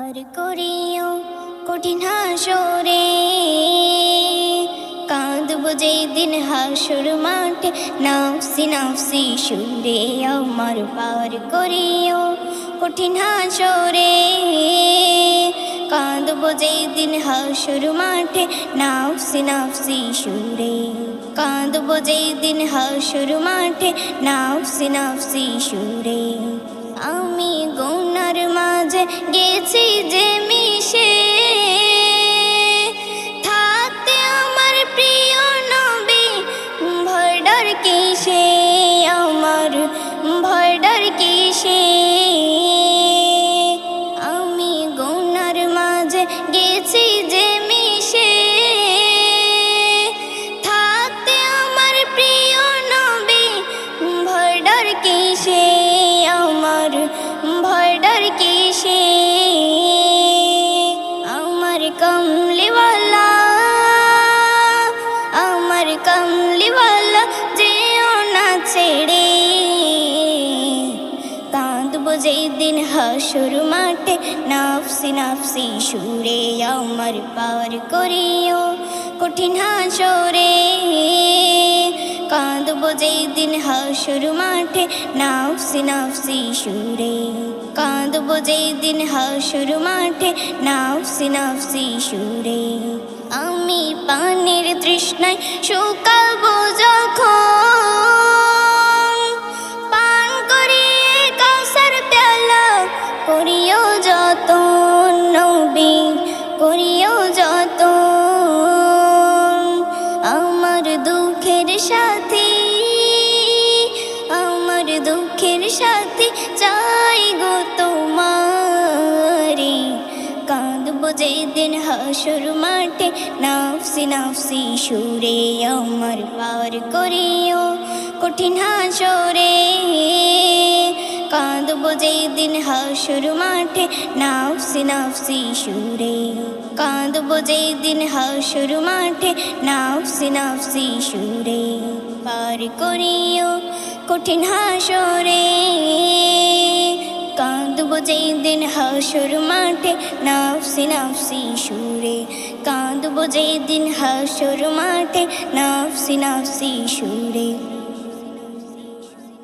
পার করিও কঠিন হাসরে, কাঁদব যেই দিন হাসর মাঠে নাফসি নাফসি সুরে। আমার পার করিও কঠিন হাসরে, কাঁদব যেই দিন হাসর মাঠে নাফসি নাফসি সুরে। কাঁদব যেই দিন হাসর মাঠে নাফসি নাফসি সুরে। আমি গুনার মাঝে গেছি যে মিশে, থাকতে আমার প্রিয় নবী ভয় ডর কিসে, আমার ভয় ডর কিসে। আমি গুনার মাঝে গেছি যে মিশে, থাকতে আমার প্রিয় নবী ভয় ডর কিসে, আমার ভয় ডর কিসে। আমার কমলিওয়ালা, আমার কমলিওয়ালা যেও না ছেড়ে, কাঁদব যেই দিন হাসর মাঠে নাফসি নাফসি সুরে। আমার পার করিও কঠিন হাসরে, কাঁদব যেই দিন হাসর মাঠে নাফসি নাফসি সুরে। কাঁদব যেই দিন হাসর মাঠে নাফসি নাফসি সুরে। আমি পানির তৃষ্ণায় শুকাবো যখন, পান করিয়ে কাউসার পেয়ালা করিও যতন নবী, করিও যতন। আমার দুঃখের সাথী, আমার দুঃখের সাথী চাই গো তোমারে, কাঁদব যেই দিন হাসর মাঠে নাফসি নাফসি সুরে। আমার পার করিও কঠিন হাসরে, কাঁদব যেই দিন হাসর মাঠে নাফসি নাফসি সুরে। কাঁদব যেই দিন হাসর মাঠে নাফসি নাফসি সুরে। পার করিও কঠিন হাসরে, কাঁদব যেই দিন হাসর মাঠে নাফসি নাফসি সুরে। কাঁদব যেই দিন হাসর মাঠে নাফসি নাফসি সুরে।